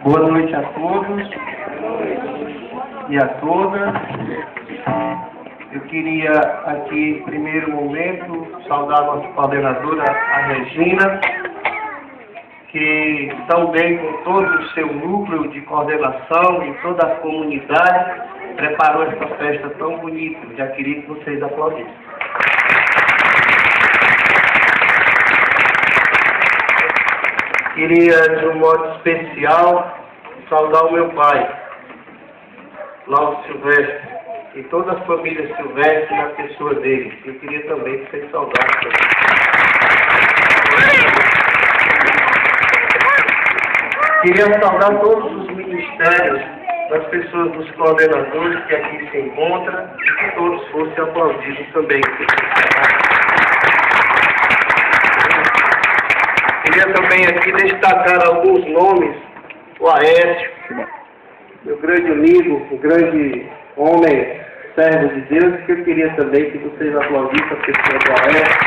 Boa noite a todos e a todas. Eu queria aqui, em primeiro momento, saudar a nossa coordenadora, a Regina, que também com todo o seu núcleo de coordenação e toda a comunidade preparou essa festa tão bonita. Já queria que vocês aplaudissem. Queria, de um modo especial, saudar o meu pai, Lauro Silvestre, e toda a família Silvestre na pessoa dele. Eu queria também que vocês saudassem. Queria saudar todos os ministérios, das pessoas dos coordenadores que aqui se encontram, e que todos fossem aplaudidos também. Queria também aqui destacar alguns nomes. O Aécio, meu grande amigo, o grande homem, servo de Deus, que eu queria também que vocês aplaudissem a pessoa do Aécio,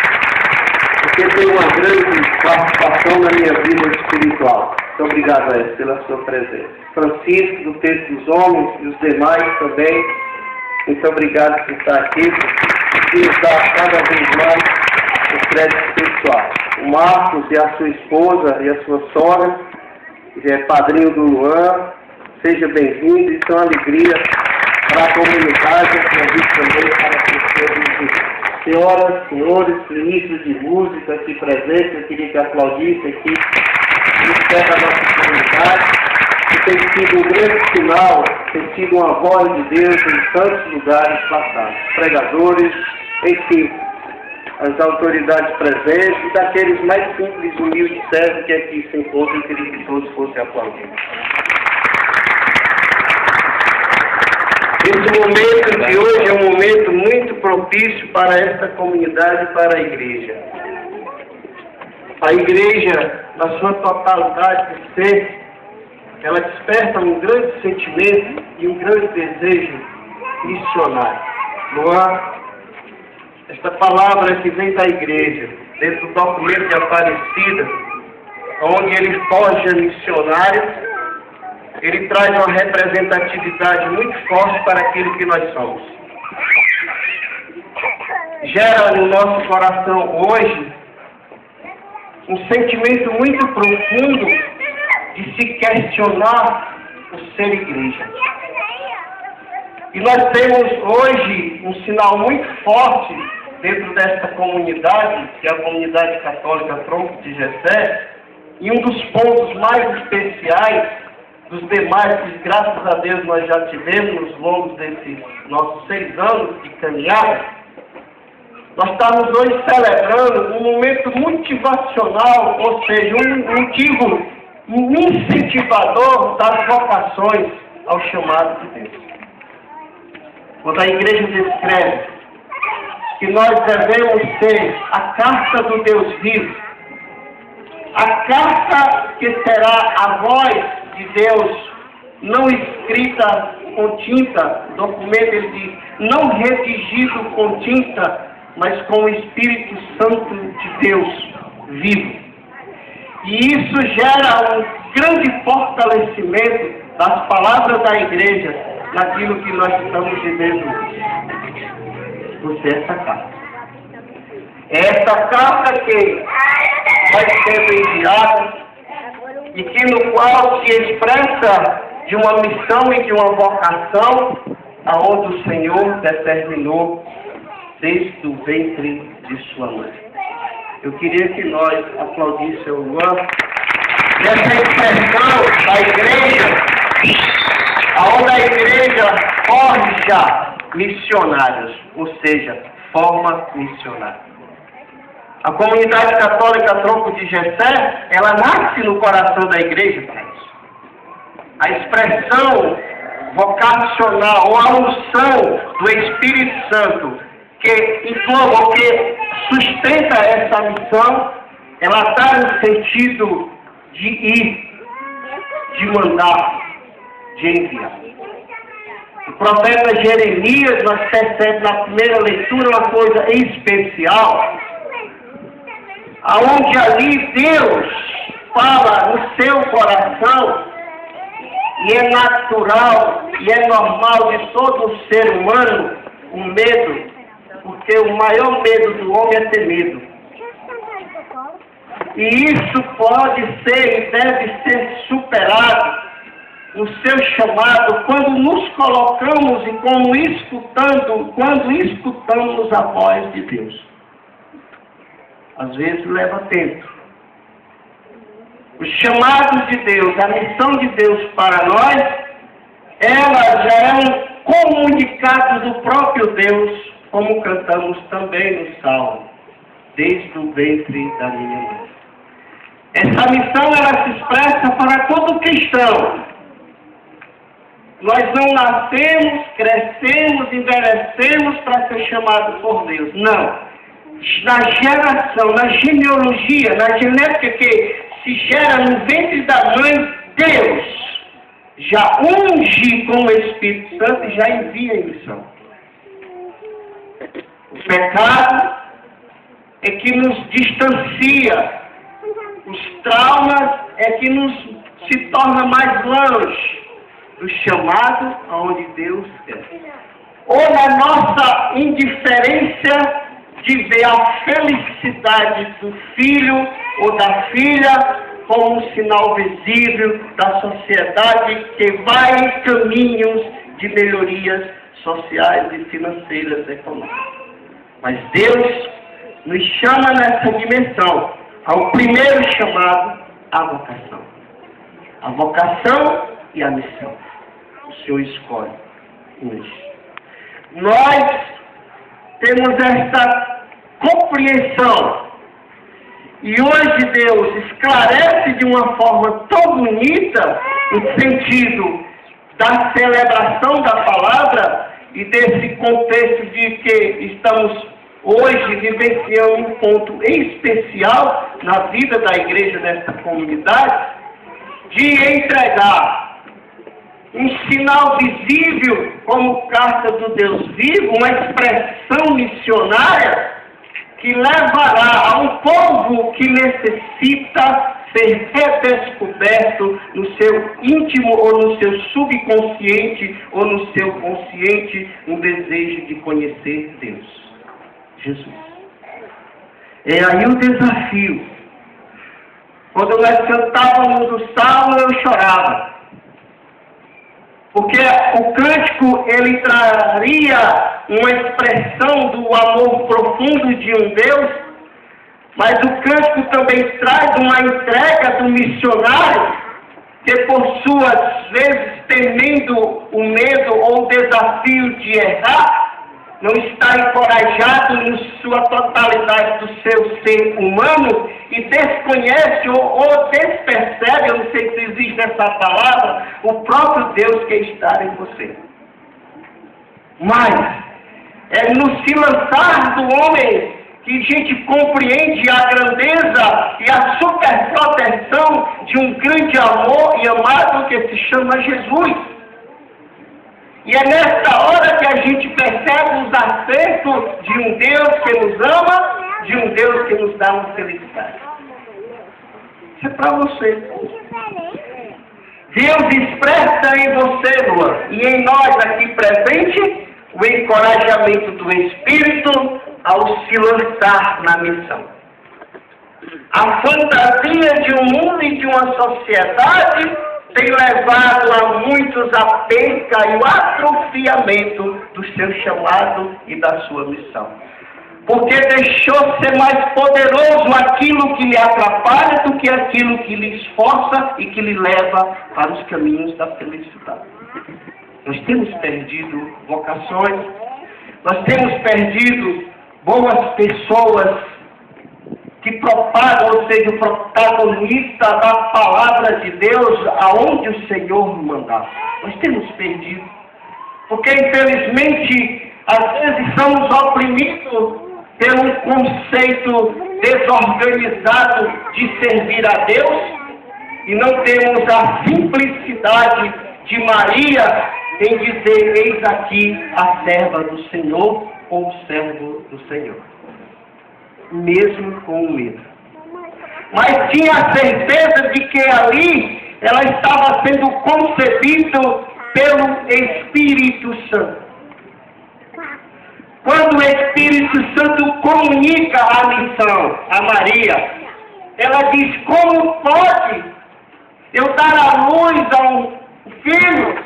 porque tem uma grande participação na minha vida espiritual. Muito obrigado, Aécio, pela sua presença. Francisco, do Texto dos Homens, e os demais também, muito obrigado por estar aqui, por nos dar cada vez mais o crédito pessoal. O Marcos e a sua esposa e a sua sogra, que é padrinho do Luan, seja bem-vindo, isso é uma alegria para a comunidade, convite também para as pessoas. Senhoras, senhores, ministros de música aqui presentes, eu queria que aplaudissem aqui o ministério da nossa comunidade, que tem sido um grande sinal, tem sido uma voz de Deus em tantos lugares passados. Pregadores, enfim, as autoridades presentes e daqueles mais simples, humildes servos que aqui se encontram, eu queria que todos fossem aplaudidos. Esse momento de hoje é um momento muito propício para esta comunidade e para a igreja. A igreja, na sua totalidade de ser, ela desperta um grande sentimento e um grande desejo missionário. Luan, esta palavra que vem da igreja, dentro do documento de Aparecida, onde ele forja missionários, ele traz uma representatividade muito forte para aquilo que nós somos. Gera no nosso coração hoje um sentimento muito profundo de se questionar o ser igreja. E nós temos hoje um sinal muito forte dentro desta comunidade, que é a comunidade católica Tronco de Jessé, e um dos pontos mais especiais dos demais que, graças a Deus, nós já tivemos nos longos desses nossos 6 anos de caminhada, nós estamos hoje celebrando um momento motivacional, ou seja, um motivo incentivador das vocações ao chamado de Deus. Quando a igreja descreve que nós devemos ser a carta do Deus vivo, a carta que será a voz de Deus, não escrita com tinta, o documento ele diz, não redigido com tinta, mas com o Espírito Santo de Deus vivo. E isso gera um grande fortalecimento das palavras da igreja naquilo que nós estamos vivendo. Você é essa carta. É essa carta que vai ser enviada e que no qual se expressa de uma missão e de uma vocação aonde o Senhor determinou desde o ventre de sua mãe. Eu queria que nós aplaudíssemos o Luan nessa expressão da igreja, aonde a igreja forja missionários, ou seja, forma missionários. A comunidade católica Tronco de Jessé, ela nasce no coração da igreja para isso. A expressão vocacional ou a unção do Espírito Santo que inflama ou que sustenta essa missão, ela está no sentido de ir, de mandar, de enviar. O profeta Jeremias, nós percebemos na primeira leitura uma coisa especial, aonde ali Deus fala no seu coração E é natural e é normal de todo ser humano o medo, porque o maior medo do homem é ter medo. E isso pode ser e deve ser superado no seu chamado quando nos colocamos e quando escutamos a voz de Deus. Às vezes leva tempo. Os chamados de Deus, a missão de Deus para nós, ela já é um comunicado do próprio Deus, como cantamos também no Salmo, desde o ventre da minha mãe. Essa missão, ela se expressa para todo cristão. Nós não nascemos, crescemos, envelhecemos para ser chamados por Deus. Não. Na geração, na genealogia, na genética que se gera no ventre da mãe, Deus já unge com o Espírito Santo e já envia a missão. O pecado é que nos distancia. Os traumas é que nos se torna mais longe do chamado aonde Deus quer. Ou na nossa indiferença de ver a felicidade do filho ou da filha como um sinal visível da sociedade que vai em caminhos de melhorias sociais e financeiras econômicas. Mas Deus nos chama nessa dimensão ao primeiro chamado, a vocação. A vocação e a missão. O Senhor escolhe hoje. Nós temos essa compreensão. E hoje Deus esclarece de uma forma tão bonita o sentido da celebração da palavra e desse contexto de que estamos hoje vivenciando um ponto especial na vida da igreja desta comunidade, de entregar um sinal visível como carta do Deus vivo, uma expressão missionária que levará a um povo que necessita ser redescoberto no seu íntimo ou no seu subconsciente ou no seu consciente um desejo de conhecer Deus. Jesus. É aí o desafio. Quando nós cantávamos o salmo, eu chorava. Porque o cântico, ele traria uma expressão do amor profundo de um Deus, mas o cântico também traz uma entrega do missionário, que por suas vezes, temendo o medo ou o desafio de errar, não está encorajado em sua totalidade do seu ser humano e desconhece ou despercebe, eu não sei se existe essa palavra, o próprio Deus que está em você. Mas é no se lançar do homem que a gente compreende a grandeza e a superproteção de um grande amor e amado que se chama Jesus. E é nessa hora que a gente percebe os acertos de um Deus que nos ama, de um Deus que nos dá uma felicidade. Isso é para você. Deus expressa em você, Luan, e em nós aqui presente, o encorajamento do Espírito ao se lançar na missão. A fantasia de um mundo e de uma sociedade tem levado a muitos à perca e o atrofiamento do seu chamado e da sua missão. Porque deixou ser mais poderoso aquilo que lhe atrapalha do que aquilo que lhe esforça e que lhe leva para os caminhos da felicidade. Nós temos perdido vocações, nós temos perdido boas pessoas que propagam, ou seja, o protagonista da palavra de Deus aonde o Senhor mandar. Nós temos perdido. Porque, infelizmente, às vezes somos oprimidos pelo conceito desorganizado de servir a Deus e não temos a simplicidade de Maria em dizer, eis aqui a serva do Senhor ou o servo do Senhor. Mesmo com o medo. Mas tinha a certeza de que ali ela estava sendo concebida pelo Espírito Santo. Quando o Espírito Santo comunica a missão a Maria, ela diz: como pode eu dar à luz a um filho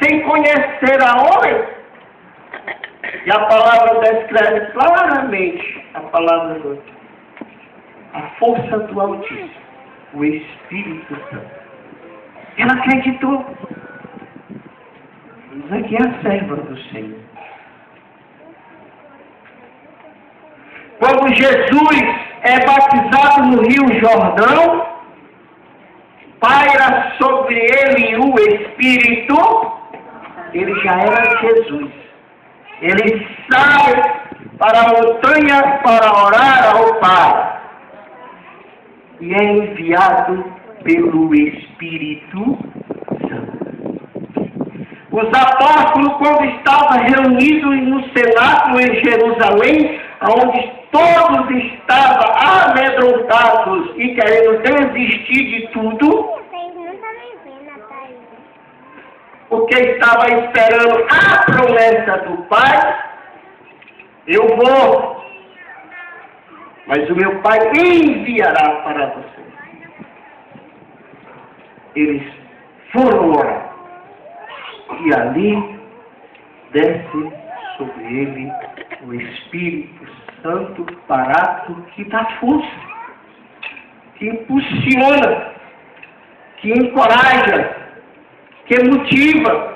sem conhecer a homem? E a palavra descreve claramente a palavra do Deus. A força do Altíssimo, o Espírito Santo. Ela acreditou. Mas aqui é a serva do Senhor. Quando Jesus é batizado no Rio Jordão, paira sobre ele o Espírito, ele já era Jesus. Ele sai para a montanha para orar ao Pai. E é enviado pelo Espírito Santo. Os apóstolos, quando estavam reunidos no cenáculo em Jerusalém, onde todos estavam amedrontados e querendo desistir de tudo, porque estava esperando a promessa do Pai: eu vou, mas o meu Pai enviará para você. Eles foram orar. E ali desce sobre ele o Espírito Santo Paráclito, que dá força, que impulsiona, que encoraja, que motiva.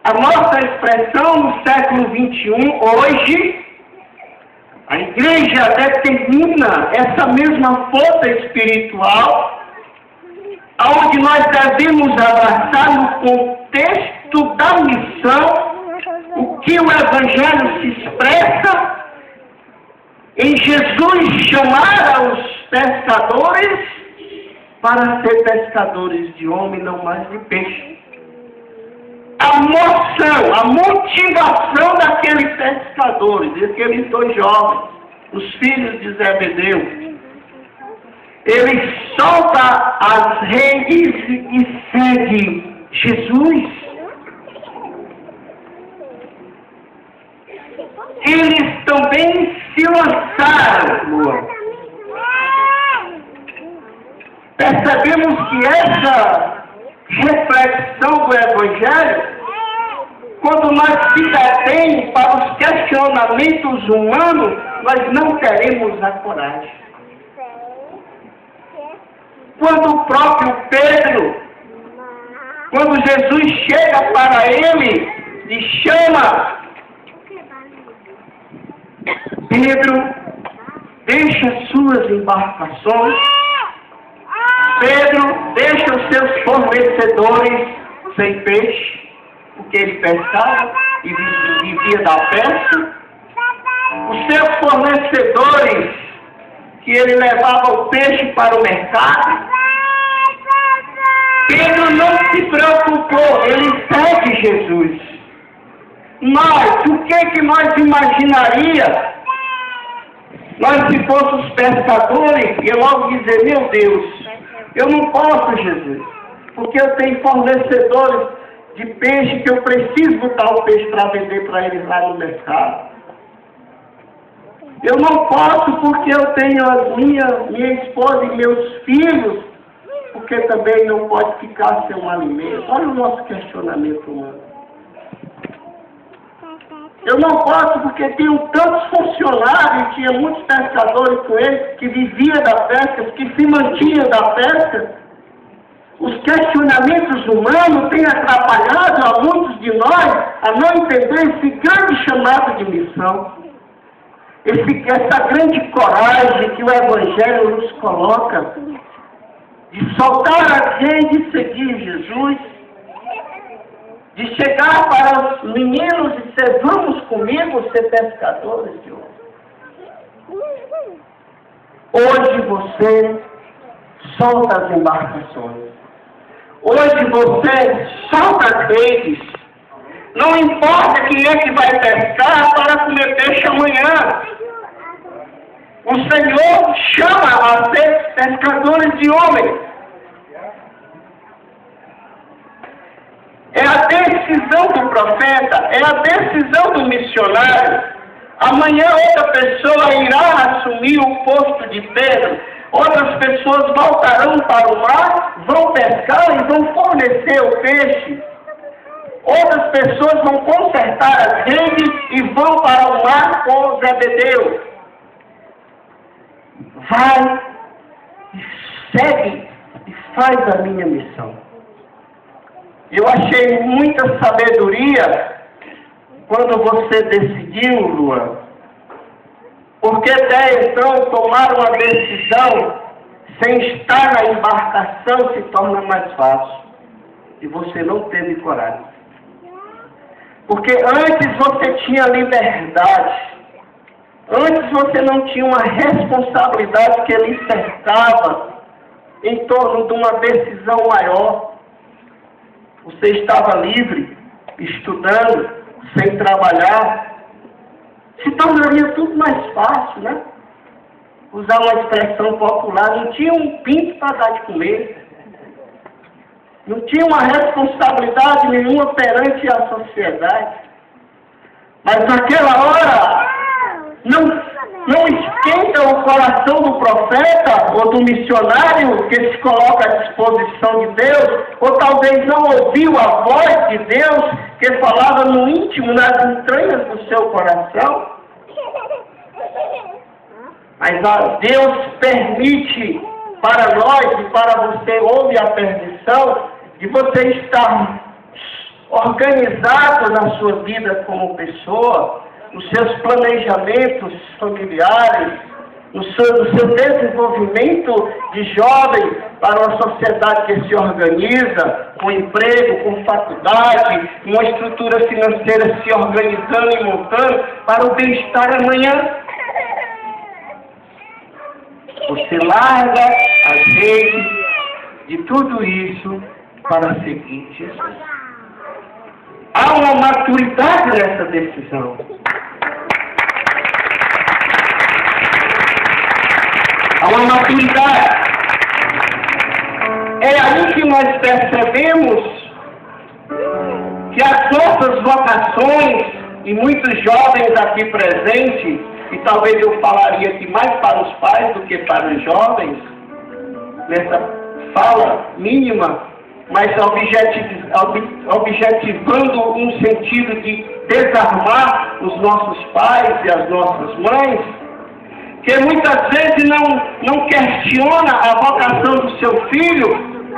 A nossa expressão no século XXI, hoje, a igreja determina essa mesma força espiritual, onde nós devemos abraçar no contexto da missão o que o Evangelho se expressa em Jesus chamar os pescadores para ser pescadores de homem, não mais de peixe. A moção, a motivação daqueles pescadores, daqueles dois jovens, os filhos de Zebedeu, ele solta as redes e segue Jesus. Eles também se lançaram no ar. Percebemos que essa reflexão do Evangelho, quando nós se detém para os questionamentos humanos, nós não teremos a coragem. Quando o próprio Pedro, quando Jesus chega para ele e chama: Pedro, deixa suas embarcações. Pedro, deixa os seus fornecedores sem peixe, porque ele pescava e vivia da pesca. Os seus fornecedores, que ele levava o peixe para o mercado. Pedro não se preocupou, ele segue Jesus. Nós, o que nós imaginaria? Nós, se fôssemos pescadores, ia logo dizer: meu Deus, eu não posso, Jesus, porque eu tenho fornecedores de peixe que eu preciso botar o peixe para vender para eles lá no mercado. Eu não posso porque eu tenho a minha esposa e meus filhos, porque também não pode ficar sem um alimento. Olha o nosso questionamento humano. Eu não posso porque tenho tantos funcionários, tinha muitos pescadores com eles, que viviam da pesca, que se mantinham da pesca. Os questionamentos humanos têm atrapalhado a muitos de nós a não entender esse grande chamado de missão. Essa grande coragem que o Evangelho nos coloca, de soltar a gente e seguir Jesus, de chegar para os meninos e dizer: vamos comigo ser pescadores de hoje. Hoje você solta as embarcações. Hoje você solta as redes. Não importa quem é que vai pescar para comer peixe amanhã. O Senhor chama a ser pescadores de homens. É a decisão do profeta, é a decisão do missionário. Amanhã outra pessoa irá assumir o posto de Pedro. Outras pessoas voltarão para o mar, vão pescar e vão fornecer o peixe. Outras pessoas vão consertar as redes e vão para o mar com Zebedeu. Vai e segue e faz a minha missão. Eu achei muita sabedoria quando você decidiu, Luan. Porque até então tomar uma decisão sem estar na embarcação se torna mais fácil. E você não teve coragem. Porque antes você tinha liberdade. Antes você não tinha uma responsabilidade que lhe cercava em torno de uma decisão maior. Você estava livre, estudando, sem trabalhar. Se tornaria tudo mais fácil, né? Usar uma expressão popular, não tinha um pinto para dar de comer. Não tinha uma responsabilidade nenhuma perante a sociedade. Mas naquela hora, não esquenta o coração do profeta ou do missionário que se coloca à disposição de Deus, ou talvez não ouviu a voz de Deus que falava no íntimo, nas entranhas do seu coração. Mas Deus permite para nós e para você, houve a permissão de você estar organizado na sua vida como pessoa, nos seus planejamentos familiares, no seu desenvolvimento de jovem para uma sociedade que se organiza, com emprego, com faculdade, uma estrutura financeira se organizando e montando para o bem-estar amanhã. Você larga as redes de tudo isso para seguir Jesus. Há uma maturidade nessa decisão. Há uma maturidade. É aí que nós percebemos que as nossas vocações, e muitos jovens aqui presentes, e talvez eu falaria aqui mais para os pais do que para os jovens, nessa fala mínima, mas objetivando um sentido de desarmar os nossos pais e as nossas mães, que muitas vezes não questiona a vocação do seu filho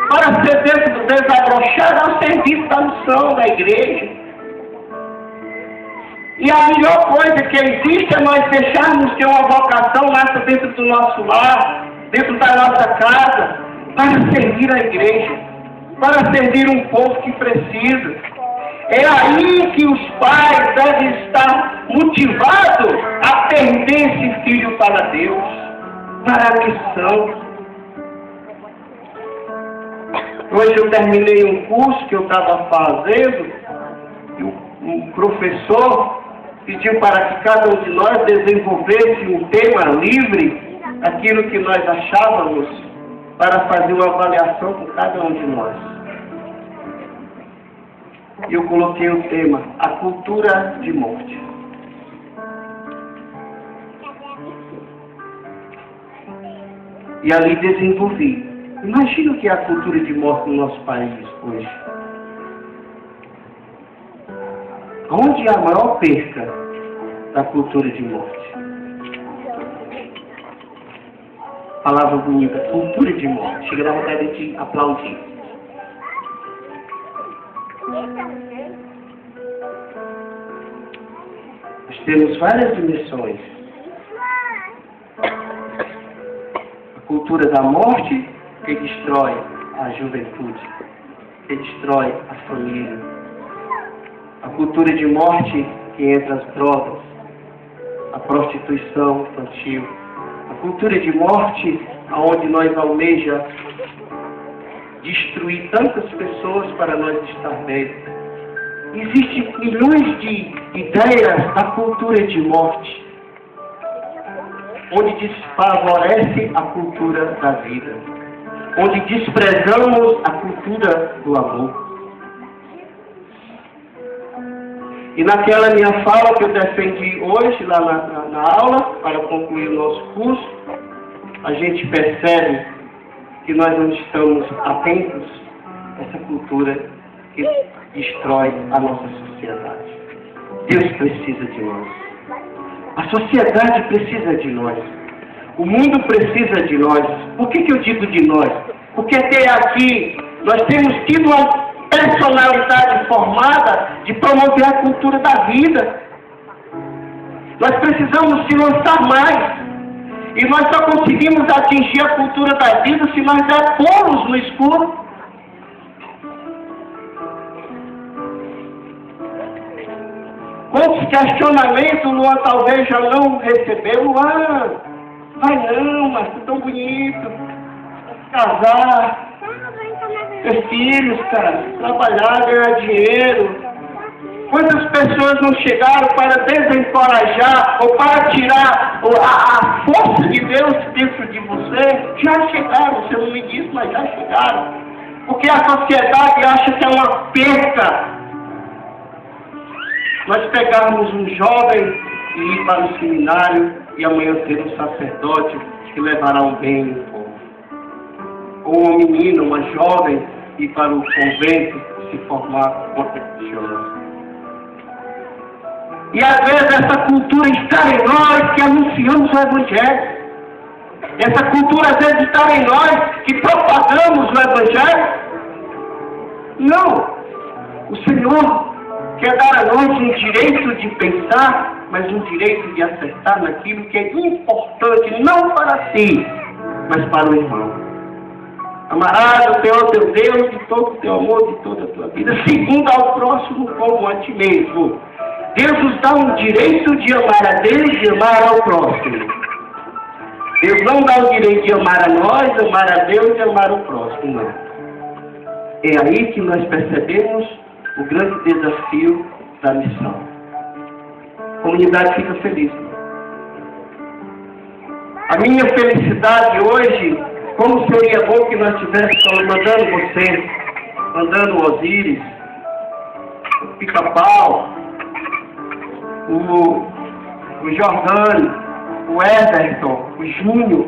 para ser desabrochado ao serviço da missão da igreja. E a melhor coisa que existe é nós deixarmos que uma vocação nasça dentro do nosso lar, dentro da nossa casa, para servir a igreja, para servir um povo que precisa. É aí que os pais devem estar motivados a perder esse filho para Deus, para a missão. Hoje eu terminei um curso que eu estava fazendo, e o professor pediu para que cada um de nós desenvolvesse um tema livre, aquilo que nós achávamos, para fazer uma avaliação com cada um de nós. E eu coloquei o tema, a cultura de morte. E ali desenvolvi. Imagina o que é a cultura de morte no nosso país hoje. Onde há a maior perca da cultura de morte? Palavra bonita, cultura de morte. Chega a vontade de aplaudir. Nós temos várias dimensões. A cultura da morte, que destrói a juventude, que destrói a família. A cultura de morte, que entra as drogas, a prostituição infantil. A cultura de morte, onde nós almeja destruir tantas pessoas para nós estar bem. Existem milhões de ideias da cultura de morte. onde desfavorece a cultura da vida, onde desprezamos a cultura do amor. E naquela minha fala que eu defendi hoje, lá na aula, para concluir o nosso curso, a gente percebe que nós não estamos atentos a essa cultura que destrói a nossa sociedade. Deus precisa de nós. A sociedade precisa de nós. O mundo precisa de nós. Por que eu digo de nós? Porque até aqui nós temos tido uma personalidade formada de promover a cultura da vida. Nós precisamos se lançar mais. E nós só conseguimos atingir a cultura da vida se nós dermos no escuro. Quantos questionamentos Luan talvez já não recebeu? Luan, vai não, mas tu é tão bonito. Casar, ter filhos, cara, trabalhar, ganhar dinheiro. Quantas pessoas não chegaram para desencorajar ou para tirar a força de Deus dentro de você? Já chegaram, você não me disse, mas já chegaram. Porque a sociedade acha que é uma perca nós pegarmos um jovem e ir para o seminário e amanhã ser um sacerdote que levará um bem no povo. Ou uma menina, uma jovem, ir para o convento se formar contemplando. E às vezes essa cultura está em nós que anunciamos o Evangelho. Essa cultura às vezes está em nós que propagamos o Evangelho. Não. O Senhor quer dar a nós um direito de pensar, mas um direito de acertar naquilo que é importante, não para si, mas para o irmão. Amarás o Senhor teu Deus de todo o teu amor, de toda a tua vida, segundo ao próximo como a ti mesmo. Deus nos dá um direito de amar a Deus e amar ao próximo. Deus não dá o direito de amar a nós, amar a Deus e amar o próximo, não. É aí que nós percebemos o grande desafio da missão. A comunidade fica feliz. A minha felicidade hoje, como seria bom que nós estivéssemos mandando você, mandando o Osíris, o Pica-Pau, o Jordano, o Everton, o Júnior.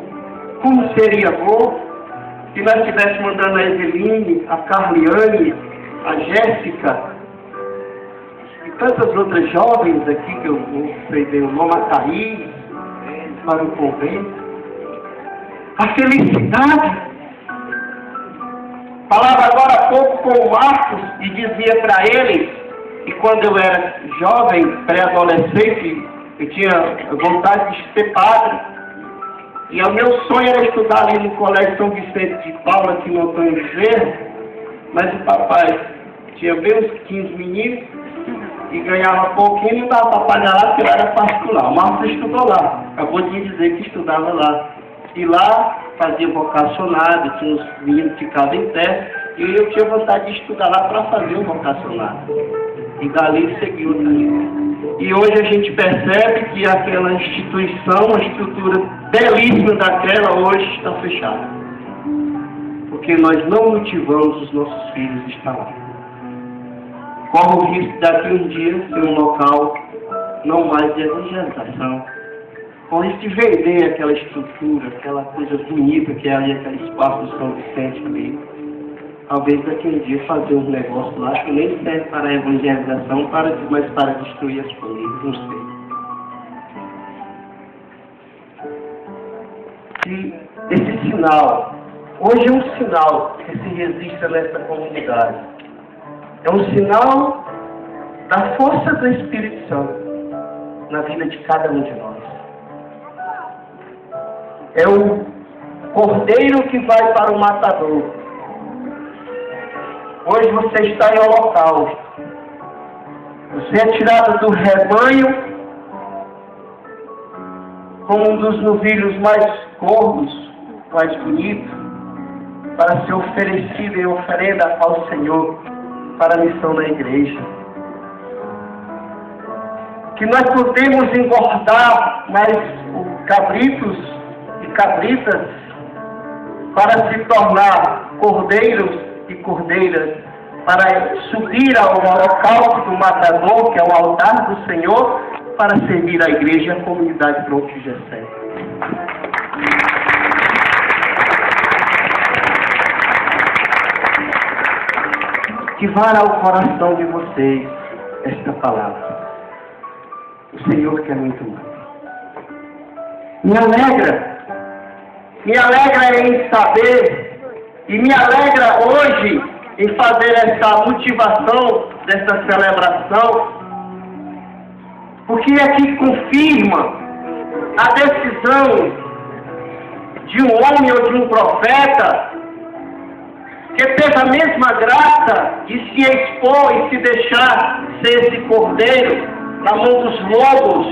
Como seria bom se nós estivéssemos mandando a Eveline, a Carliane, a Jéssica e tantas outras jovens aqui que eu não sei bem o nome, a Thaís, para o convento. A felicidade. Falava agora há pouco com o Marcos e dizia para ele que quando eu era jovem, pré-adolescente, eu tinha vontade de ser padre. E o meu sonho era estudar ali no Colégio São Vicente de Paula, aqui no Antônio Bezerra. Mas o papai tinha bem uns 15 meninos e ganhava pouquinho, não dava para pagar lá porque era particular. O Marcos estudou lá. Acabou de dizer que estudava lá. E lá fazia vocacionado, tinha uns meninos que ficavam em pé, e eu tinha vontade de estudar lá para fazer o vocacionado. E dali seguiu o caminho. E hoje a gente percebe que aquela instituição, a estrutura belíssima daquela, hoje está fechada. Porque nós não motivamos os nossos filhos a estar lá. Corre o risco daqui um dia ser um local não mais de evangelização. Corre de vender aquela estrutura, aquela coisa bonita que é ali, aquele espaço do São Vicente ali. Talvez daqui um dia fazer um negócio lá que nem serve para a evangelização, mas para destruir as famílias, não sei. E esse sinal, hoje é um sinal que se registra nessa comunidade. É um sinal da força do Espírito Santo na vida de cada um de nós. É o cordeiro que vai para o matador. Hoje você está em holocausto. Você é tirado do rebanho como um dos novilhos mais gordos, mais bonitos, para ser oferecido em oferenda ao Senhor para a missão da igreja. Que nós podemos engordar, mas cabritos e cabritas para se tornar cordeiros e cordeiras, para subir ao holocausto do matador, que é o altar do Senhor, para servir a igreja e a comunidade Tronco de Jessé. Que vá ao coração de vocês esta palavra. O Senhor quer muito mais. Me alegra em saber, e me alegra hoje em fazer essa motivação dessa celebração, porque aqui confirma a decisão de um homem ou de um profeta que teve a mesma graça de se expor e se deixar ser esse cordeiro na mão dos lobos,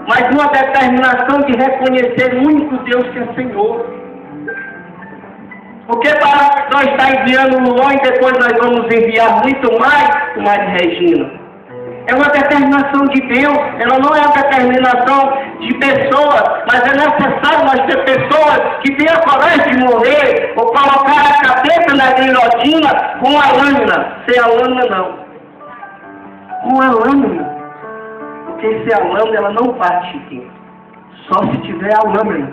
mas uma determinação de reconhecer o único Deus que é Senhor. Porque para nós estar enviando o Luan e depois nós vamos enviar muito mais, como a de Regina. É uma determinação de Deus, ela não é uma determinação de pessoas, mas é necessário nós ter pessoas que tenham a coragem de morrer ou colocar a cabeça na guilhotina com a lâmina. Sem a lâmina não. Com a lâmina. Porque sem a lâmina ela não parte aqui. Só se tiver a lâmina.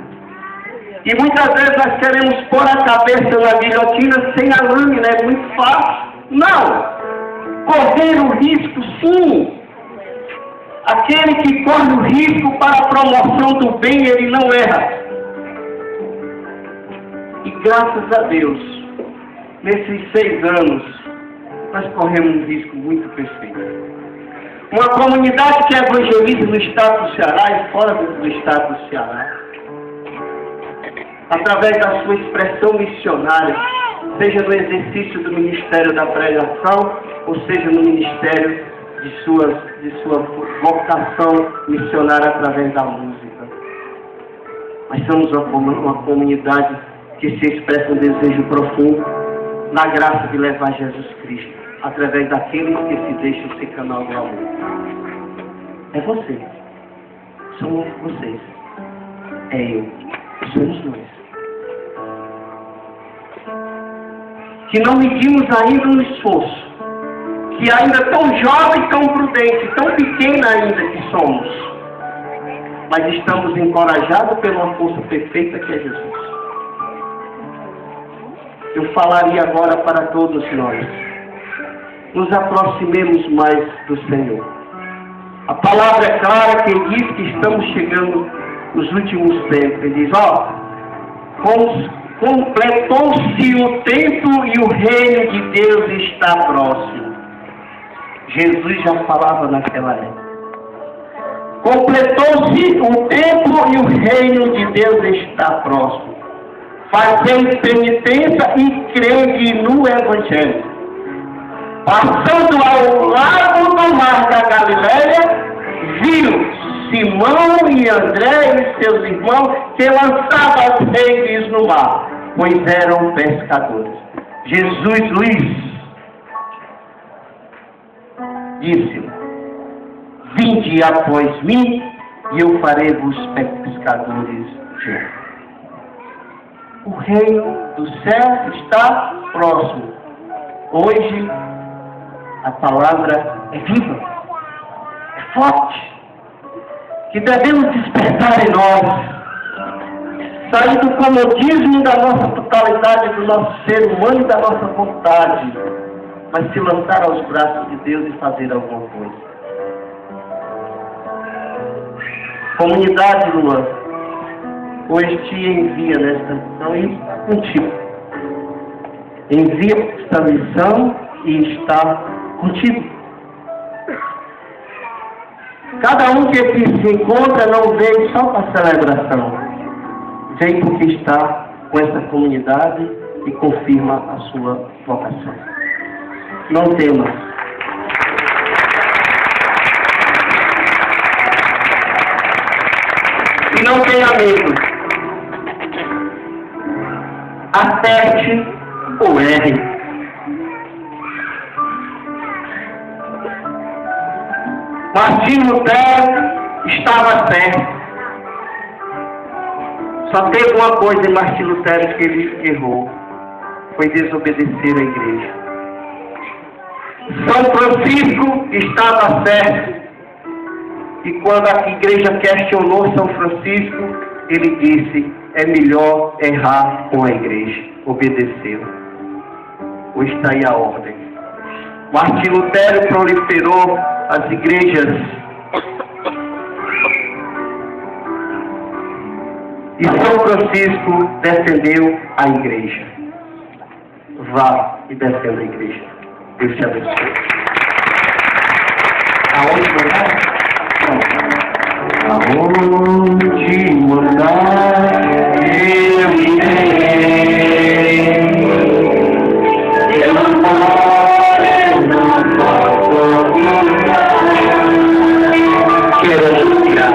E muitas vezes nós queremos pôr a cabeça na guilhotina sem a lâmina, é muito fácil. Não! Correr o risco, sim. Aquele que corre o risco para a promoção do bem, ele não erra. E graças a Deus, nesses 6 anos, nós corremos um risco muito perfeito. Uma comunidade que evangeliza no estado do Ceará e fora do estado do Ceará, através da sua expressão missionária, seja no exercício do ministério da pregação, ou seja no ministério de sua vocação missionária através da música. Nós somos uma comunidade que se expressa um desejo profundo na graça de levar Jesus Cristo, através daqueles que se deixam ser canal do amor. É você. Somos vocês. É eu. Somos nós. Que não medimos ainda um esforço, que ainda tão jovem, tão prudente, tão pequena ainda que somos, mas estamos encorajados pela força perfeita que é Jesus. Eu falaria agora para todos nós, nos aproximemos mais do Senhor. A palavra é clara que diz que estamos chegando nos últimos tempos. Ele diz, completou-se o tempo e o reino de Deus está próximo. Jesus já falava naquela época. Completou-se o tempo e o reino de Deus está próximo. Fazei penitência e crede no Evangelho. Passando ao lado do mar da Galileia, viu Simão e André e seus irmãos que lançavam as redes no mar, pois eram pescadores. Jesus Luiz disse: vinde após mim e eu farei-vos pescadores de homens. O reino do céu está próximo. Hoje a palavra é viva, é forte, que devemos despertar em nós, sair do comodismo da nossa totalidade, do nosso ser humano e da nossa vontade, mas se lançar aos braços de Deus e fazer alguma coisa. Comunidade Luan, hoje te envia nesta missão e contigo. Envia esta missão e está contigo. Cada um que aqui se encontra não veio só para a celebração, veio porque está com essa comunidade e confirma a sua vocação. Não temas. E não tenha medo. Acerte ou erre. Martim Lutero estava certo. Só teve uma coisa em Martim Lutero que ele errou. Foi desobedecer à igreja. São Francisco estava certo. E quando a igreja questionou São Francisco, ele disse, é melhor errar com a igreja. Obedeceu. Hoje está aí a ordem. Martim Lutero proliferou as igrejas. E São Francisco defendeu a igreja. Vá e defenda a igreja. Deus te abençoe. Aonde mandar? Aonde mandar, eu irei. Eu não posso mudar. Quero anunciar,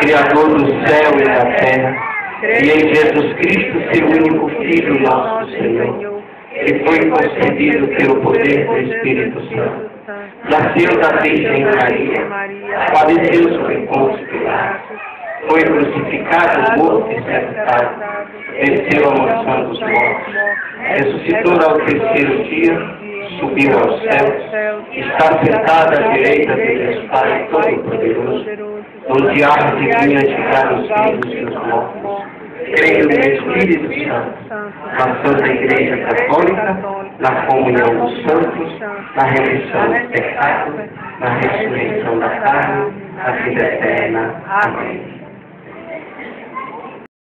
Criador do céu e da terra, e em Jesus Cristo, seu único Filho, nosso Senhor, que foi concebido pelo poder do Espírito Santo, nasceu da Virgem Maria, padeceu sob Pôncio Pilatos, foi crucificado, morto e sepultado, desceu à mansão dos mortos, ressuscitou ao terceiro dia, subiu aos céus, está sentado à direita de Deus Pai Todo-Poderoso, onde há de vir julgar os vivos e os mortos. Creio no Espírito Santo, na Santa Igreja Católica, na comunhão dos santos, na remissão dos pecados, na ressurreição da carne, na vida eterna. Amém.